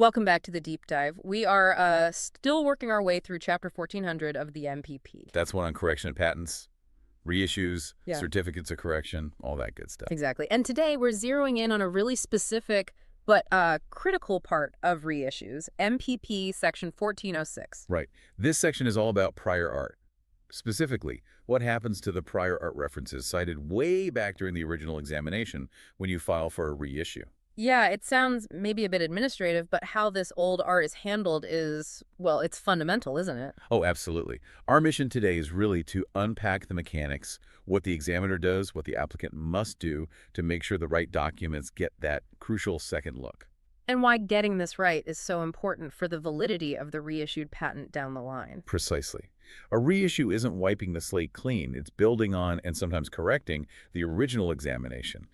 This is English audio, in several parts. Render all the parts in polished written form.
Welcome back to the deep dive. We are still working our way through Chapter 1400 of the MPP. That's one on correction of patents, reissues, Yeah. certificates of correction, all that good stuff. Exactly. And today we're zeroing in on a really specific but critical part of reissues, MPP Section 1406. Right. This section is all about prior art. Specifically, what happens to the prior art references cited way back during the original examination when you file for a reissue? Yeah, it sounds maybe a bit administrative, but how this old art is handled is, well, it's fundamental, isn't it? Oh, absolutely. Our mission today is really to unpack the mechanics, what the examiner does, what the applicant must do to make sure the right documents get that crucial second look. And why getting this right is so important for the validity of the reissued patent down the line. Precisely. A reissue isn't wiping the slate clean. It's building on and sometimes correcting the original examination.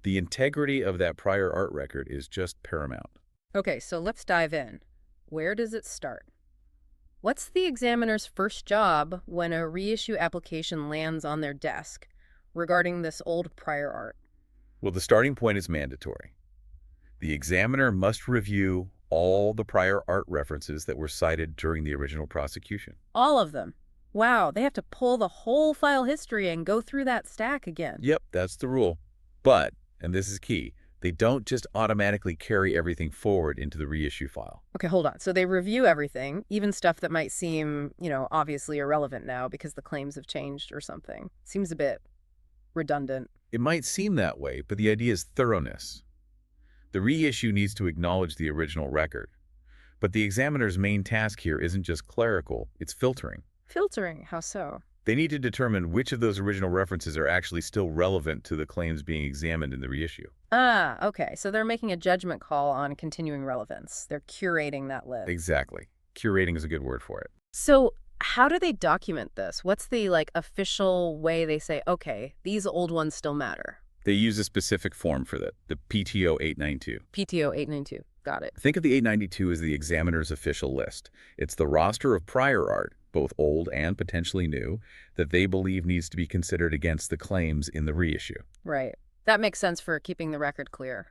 The integrity of that prior art record is just paramount. Okay, so let's dive in. Where does it start? What's the examiner's first job when a reissue application lands on their desk regarding this old prior art? Well, the starting point is mandatory. The examiner must review all the prior art references that were cited during the original prosecution. All of them. Wow, they have to pull the whole file history and go through that stack again. Yep, that's the rule. But, and this is key, they don't just automatically carry everything forward into the reissue file. Okay, hold on. So they review everything, even stuff that might seem, obviously irrelevant now because the claims have changed or something. Seems a bit redundant. It might seem that way, but the idea is thoroughness. The reissue needs to acknowledge the original record. But the examiner's main task here isn't just clerical, it's filtering. Filtering? How so? They need to determine which of those original references are actually still relevant to the claims being examined in the reissue. Ah, okay. So they're making a judgment call on continuing relevance. They're curating that list. Exactly. Curating is a good word for it. So how do they document this? What's the, official way they say, okay, these old ones still matter? They use a specific form for that, the PTO 892. PTO 892. Got it. Think of the 892 as the examiner's official list. It's the roster of prior art, both old and potentially new, that they believe needs to be considered against the claims in the reissue. Right. That makes sense for keeping the record clear.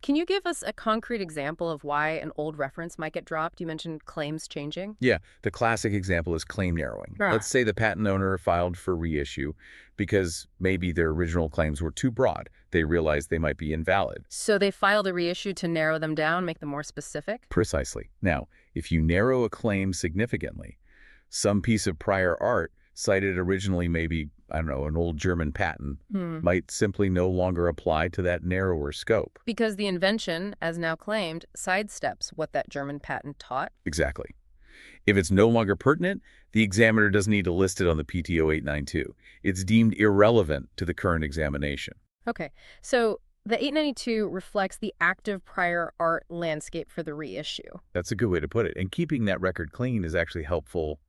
Can you give us a concrete example of why an old reference might get dropped? You mentioned claims changing. Yeah, the classic example is claim narrowing. Ah. Let's say the patent owner filed for reissue because maybe their original claims were too broad. They realized they might be invalid. So they filed a reissue to narrow them down, make them more specific? Precisely. Now, if you narrow a claim significantly, some piece of prior art cited originally maybe, an old German patent might simply no longer apply to that narrower scope. Because the invention, as now claimed, sidesteps what that German patent taught? Exactly. If it's no longer pertinent, the examiner doesn't need to list it on the PTO 892. It's deemed irrelevant to the current examination. Okay, so the 892 reflects the active prior art landscape for the reissue. That's a good way to put it. And keeping that record clean is actually helpful,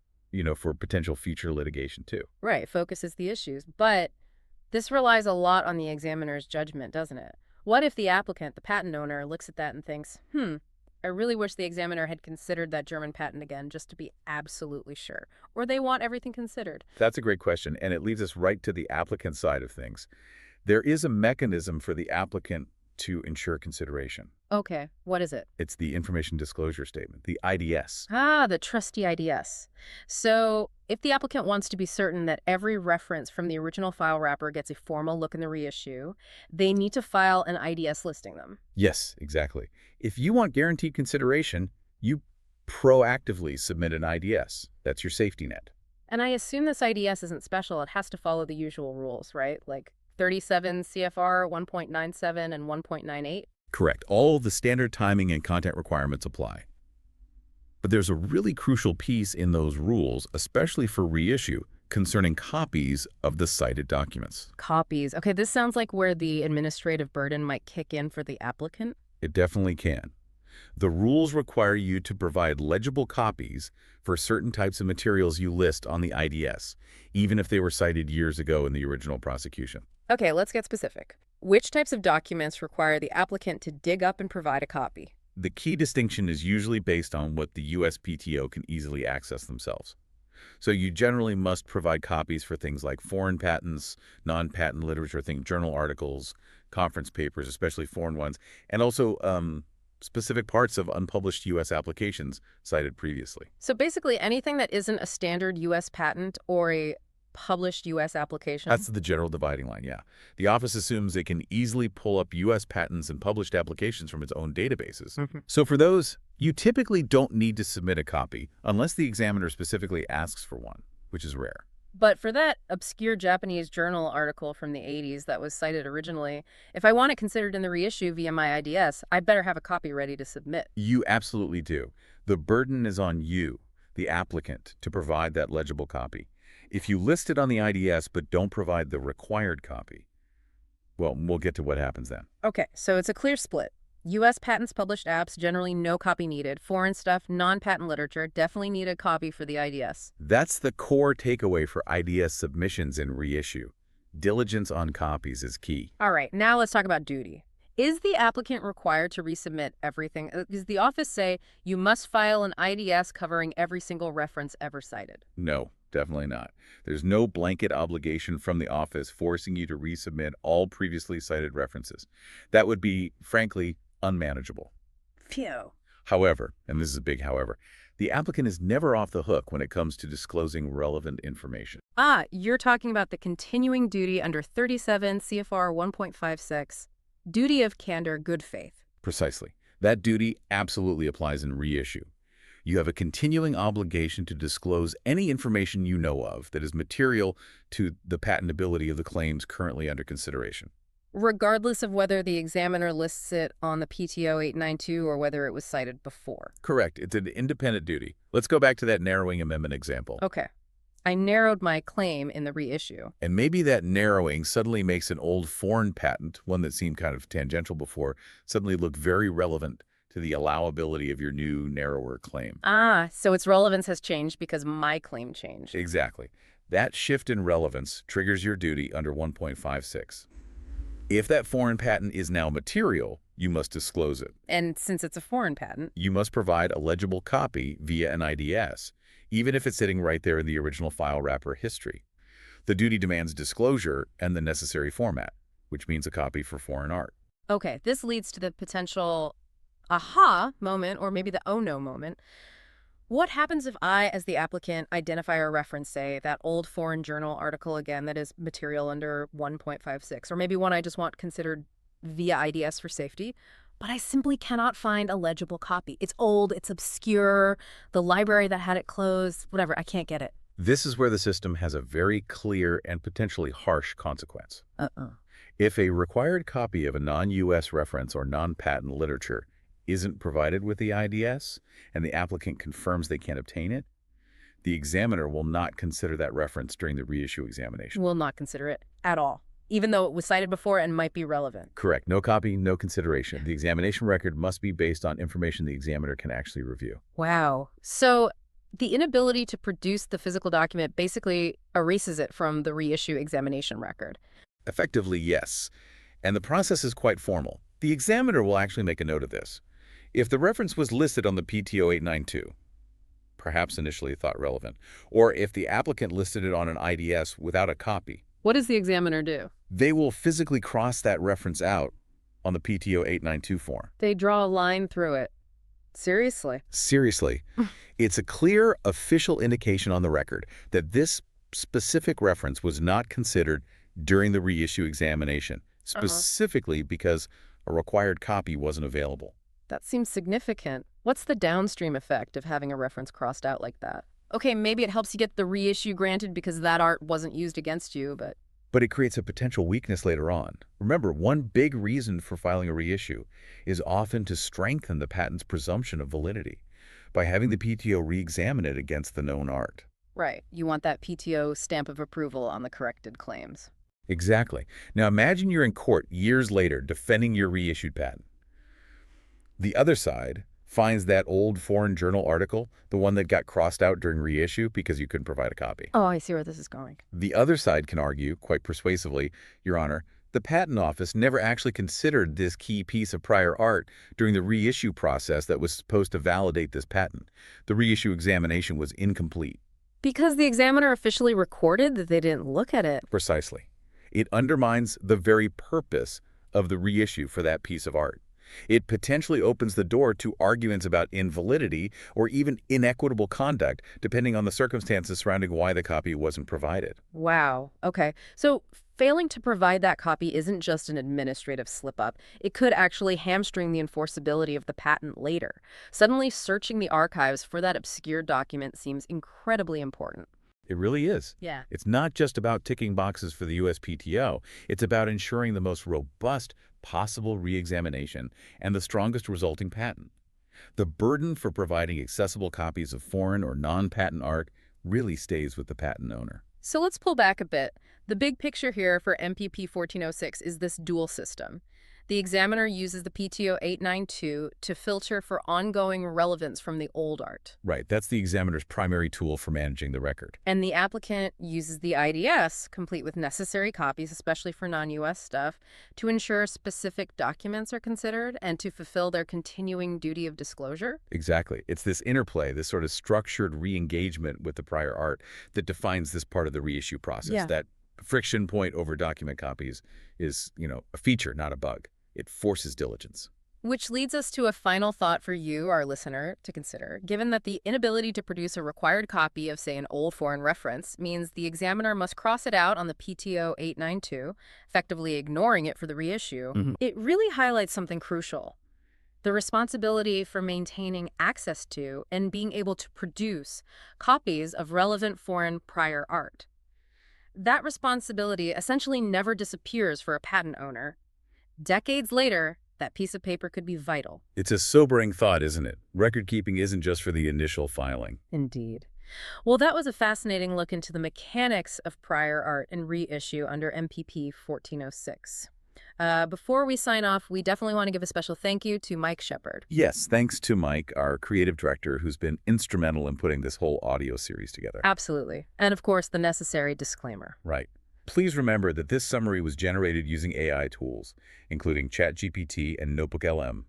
for potential future litigation too. Right, focuses the issues. But this relies a lot on the examiner's judgment, doesn't it? What if the applicant, the patent owner, looks at that and thinks, I really wish the examiner had considered that German patent again just to be absolutely sure. Or they want everything considered. That's a great question, and it leads us right to the applicant side of things. There is a mechanism for the applicant to ensure consideration. Okay, what is it? It's the information disclosure statement, the IDS. Ah, the trusty IDS. So if the applicant wants to be certain that every reference from the original file wrapper gets a formal look in the reissue, they need to file an IDS listing them. Yes, exactly. If you want guaranteed consideration, you proactively submit an IDS. That's your safety net. And I assume this IDS isn't special. It has to follow the usual rules, right? Like 37 CFR 1.97 and 1.98? Correct. All the standard timing and content requirements apply. But there's a really crucial piece in those rules, especially for reissue, concerning copies of the cited documents. Copies. Okay, this sounds like where the administrative burden might kick in for the applicant. It definitely can. The rules require you to provide legible copies for certain types of materials you list on the IDS, even if they were cited years ago in the original prosecution. Okay, let's get specific. Which types of documents require the applicant to dig up and provide a copy? The key distinction is usually based on what the USPTO can easily access themselves. So you generally must provide copies for things like foreign patents, non-patent literature, journal articles, conference papers, especially foreign ones, and also specific parts of unpublished U.S. applications cited previously. So basically anything that isn't a standard U.S. patent or a published U.S. application? That's the general dividing line, yeah. The office assumes it can easily pull up U.S. patents and published applications from its own databases. So for those, you typically don't need to submit a copy unless the examiner specifically asks for one, which is rare. But for that obscure Japanese journal article from the 80s that was cited originally, if I want it considered in the reissue via my IDS, I better have a copy ready to submit. You absolutely do. The burden is on you, the applicant, to provide that legible copy. If you list it on the IDS but don't provide the required copy, well, we'll get to what happens then. Okay, so it's a clear split. U.S. patents published apps, generally no copy needed. Foreign stuff, non-patent literature, definitely need a copy for the IDS. That's the core takeaway for IDS submissions in reissue. Diligence on copies is key. All right, now let's talk about duty. Is the applicant required to resubmit everything? Does the office say you must file an IDS covering every single reference ever cited? No, definitely not. There's no blanket obligation from the office forcing you to resubmit all previously cited references. That would be, frankly, unmanageable. Phew. However, and this is a big however, the applicant is never off the hook when it comes to disclosing relevant information. You're talking about the continuing duty under 37 CFR 1.56, duty of candor, good faith. Precisely. That duty absolutely applies in reissue. You have a continuing obligation to disclose any information you know of that is material to the patentability of the claims currently under consideration. Regardless of whether the examiner lists it on the PTO 892 or whether it was cited before. Correct. It's an independent duty. Let's go back to that narrowing amendment example. Okay. I narrowed my claim in the reissue. And maybe that narrowing suddenly makes an old foreign patent, one that seemed kind of tangential before, suddenly look very relevant to the allowability of your new, narrower claim. So its relevance has changed because my claim changed. Exactly. That shift in relevance triggers your duty under 1.56. If that foreign patent is now material, you must disclose it. And since it's a foreign patent, You must provide a legible copy via an IDS, even if it's sitting right there in the original file wrapper history. The duty demands disclosure and the necessary format, which means a copy for foreign art. okay, this leads to the potential aha moment or maybe the oh no moment. What happens if I, as the applicant, identify or reference, say, that old foreign journal article again that is material under 1.56, or maybe one I just want considered via IDS for safety, but I simply cannot find a legible copy. It's old, it's obscure, the library that had it closed, whatever, I can't get it. This is where the system has a very clear and potentially harsh consequence. If a required copy of a non-U.S. reference or non-patent literature isn't provided with the IDS, and the applicant confirms they can't obtain it, the examiner will not consider that reference during the reissue examination. Will not consider it at all, even though it was cited before and might be relevant. Correct. No copy, no consideration. The examination record must be based on information the examiner can actually review. Wow. So the inability to produce the physical document basically erases it from the reissue examination record. Effectively, yes. And the process is quite formal. The examiner will actually make a note of this. If the reference was listed on the PTO 892, perhaps initially thought relevant, or if the applicant listed it on an IDS without a copy, What does the examiner do? they will physically cross that reference out on the PTO 892 form. They draw a line through it. Seriously? Seriously, it's a clear official indication on the record that this specific reference was not considered during the reissue examination, specifically because a required copy wasn't available. That seems significant. What's the downstream effect of having a reference crossed out like that? Okay, maybe it helps you get the reissue granted because that art wasn't used against you, but... But it creates a potential weakness later on. Remember, one big reason for filing a reissue is often to strengthen the patent's presumption of validity by having the PTO re-examine it against the known art. Right. You want that PTO stamp of approval on the corrected claims. Exactly. Now imagine you're in court years later defending your reissued patent. The other side finds that old foreign journal article, the one that got crossed out during reissue because you couldn't provide a copy. Oh, I see where this is going. The other side can argue, quite persuasively, Your Honor, the Patent Office never actually considered this key piece of prior art during the reissue process that was supposed to validate this patent. The reissue examination was incomplete. Because the examiner officially recorded that they didn't look at it. Precisely. It undermines the very purpose of the reissue for that piece of art. It potentially opens the door to arguments about invalidity or even inequitable conduct, depending on the circumstances surrounding why the copy wasn't provided. Wow. Okay. So failing to provide that copy isn't just an administrative slip-up. It could actually hamstring the enforceability of the patent later. Suddenly, searching the archives for that obscure document seems incredibly important. It really is. Yeah. It's not just about ticking boxes for the USPTO. It's about ensuring the most robust possible re-examination and the strongest resulting patent. The burden for providing accessible copies of foreign or non-patent art really stays with the patent owner. So let's pull back a bit. The big picture here for MPP 1406 is this dual system. The examiner uses the PTO 892 to filter for ongoing relevance from the old art. Right, that's the examiner's primary tool for managing the record. And the applicant uses the IDS, complete with necessary copies, especially for non-U.S. stuff, to ensure specific documents are considered and to fulfill their continuing duty of disclosure. Exactly. It's this interplay, this sort of structured re-engagement with the prior art that defines this part of the reissue process. Yeah. That friction point over document copies is, a feature, not a bug. It forces diligence. Which leads us to a final thought for you, our listener, to consider. Given that the inability to produce a required copy of, say, an old foreign reference means the examiner must cross it out on the PTO 892, effectively ignoring it for the reissue, it really highlights something crucial: the responsibility for maintaining access to and being able to produce copies of relevant foreign prior art. That responsibility essentially never disappears for a patent owner. Decades later, that piece of paper could be vital. It's a sobering thought, isn't it? Record keeping isn't just for the initial filing. Indeed. Well, that was a fascinating look into the mechanics of prior art and reissue under MPP 1406. Before we sign off, we definitely want to give a special thank you to Mike Shepard. Yes, thanks to Mike, our creative director, who's been instrumental in putting this whole audio series together. Absolutely. And of course, the necessary disclaimer. Right. Please remember that this summary was generated using AI tools, including ChatGPT and NotebookLM.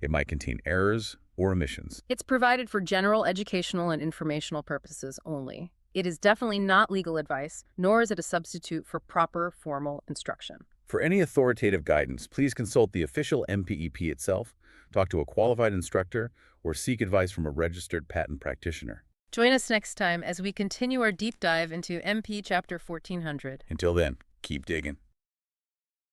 It might contain errors or omissions. It's provided for general educational and informational purposes only. It is definitely not legal advice, nor is it a substitute for proper formal instruction. For any authoritative guidance, please consult the official MPEP itself, talk to a qualified instructor, or seek advice from a registered patent practitioner. Join us next time as we continue our deep dive into MP Chapter 1400. Until then, keep digging.